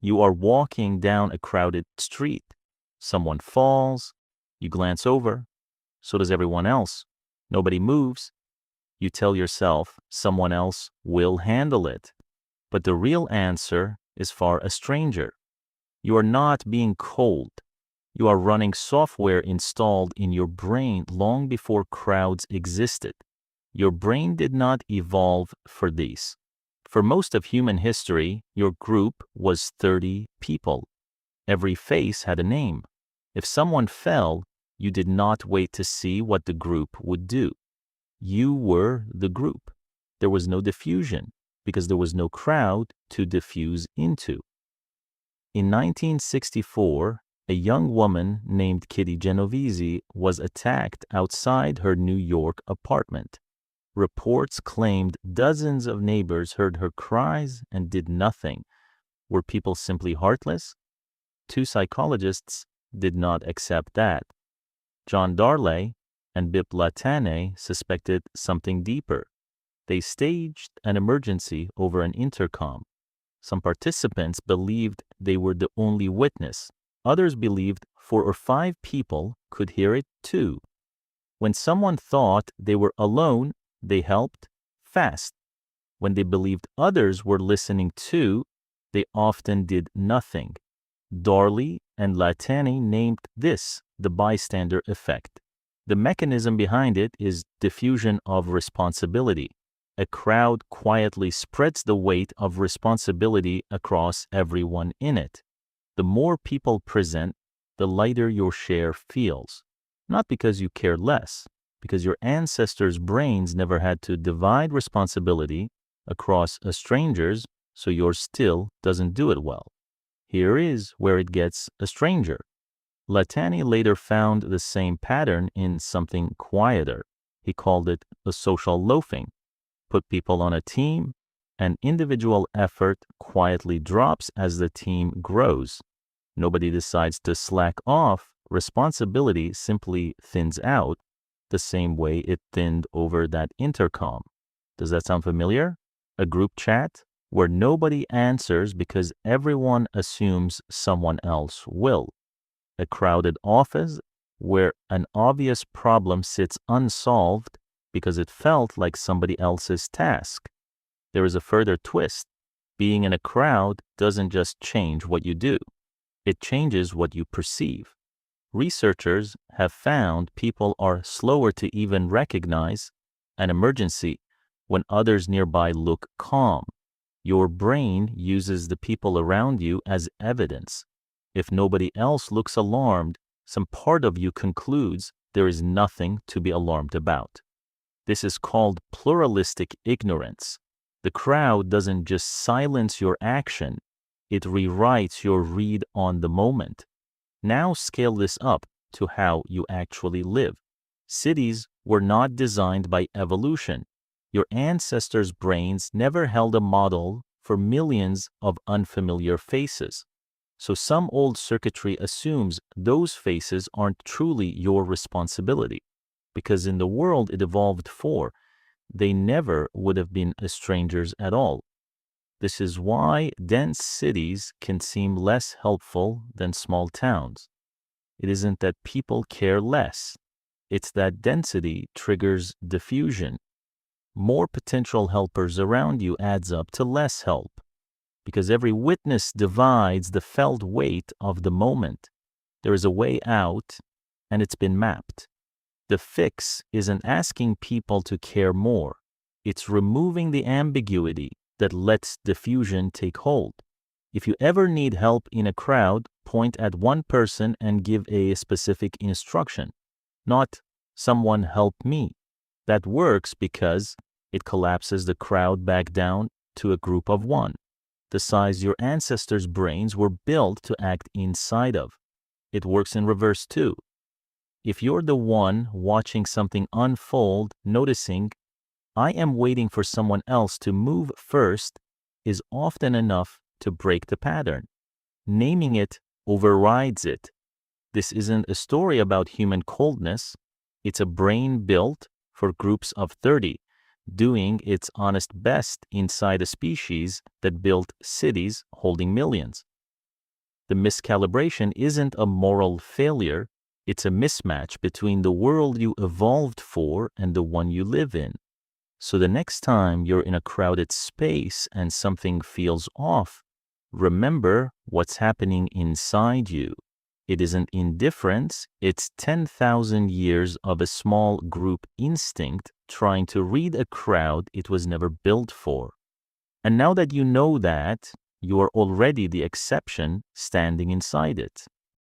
You are walking down a crowded street. Someone falls. You glance over. So does everyone else. Nobody moves. You tell yourself someone else will handle it. But the real answer is far a stranger. You are not being cold. You are running software installed in your brain long before crowds existed. Your brain did not evolve for these. For most of human history, your group was 30 people. Every face had a name. If someone fell, you did not wait to see what the group would do. You were the group. There was no diffusion because there was no crowd to diffuse into. In 1964, a young woman named Kitty Genovese was attacked outside her New York apartment. Reports claimed dozens of neighbors heard her cries and did nothing. Were people simply heartless? Two psychologists did not accept that. John Darley and Darley Latané suspected something deeper. They staged an emergency over an intercom. Some participants believed they were the only witness. Others believed 4 or 5 people could hear it too. When someone thought they were alone, they helped fast. When they believed others were listening too, they often did nothing. Darley and Latané named this the bystander effect. The mechanism behind it is diffusion of responsibility. A crowd quietly spreads the weight of responsibility across everyone in it. The more people present, the lighter your share feels. Not because you care less, because your ancestors' brains never had to divide responsibility across strangers, so yours still doesn't do it well. Here is where it gets a stranger. Latané later found the same pattern in something quieter. He called it a social loafing. Put people on a team, and individual effort quietly drops as the team grows. Nobody decides to slack off. Responsibility simply thins out the same way it thinned over that intercom. Does that sound familiar? A group chat where nobody answers because everyone assumes someone else will. A crowded office where an obvious problem sits unsolved because it felt like somebody else's task. There is a further twist. Being in a crowd doesn't just change what you do. It changes what you perceive. Researchers have found people are slower to even recognize an emergency when others nearby look calm. Your brain uses the people around you as evidence. If nobody else looks alarmed, some part of you concludes there is nothing to be alarmed about. This is called pluralistic ignorance. The crowd doesn't just silence your action, it rewrites your read on the moment. Now scale this up to how you actually live. Cities were not designed by evolution. Your ancestors' brains never held a model for millions of unfamiliar faces. So some old circuitry assumes those faces aren't truly your responsibility, because in the world it evolved for, they never would have been strangers at all. This is why dense cities can seem less helpful than small towns. It isn't that people care less, it's that density triggers diffusion. More potential helpers around you adds up to less help, because every witness divides the felt weight of the moment. There is a way out, and it's been mapped. The fix isn't asking people to care more. It's removing the ambiguity that lets diffusion take hold. If you ever need help in a crowd, point at one person and give a specific instruction, not "someone help me." That works because it collapses the crowd back down to a group of one, the size your ancestors' brains were built to act inside of. It works in reverse too. If you're the one watching something unfold, noticing, "I am waiting for someone else to move first," is often enough to break the pattern. Naming it overrides it. This isn't a story about human coldness. It's a brain built for groups of 30, doing its honest best inside a species that built cities holding millions. The miscalibration isn't a moral failure, it's a mismatch between the world you evolved for and the one you live in. So the next time you're in a crowded space and something feels off, remember what's happening inside you. It isn't indifference, it's 10,000 years of a small group instinct trying to read a crowd it was never built for. And now that you know that, you are already the exception standing inside it.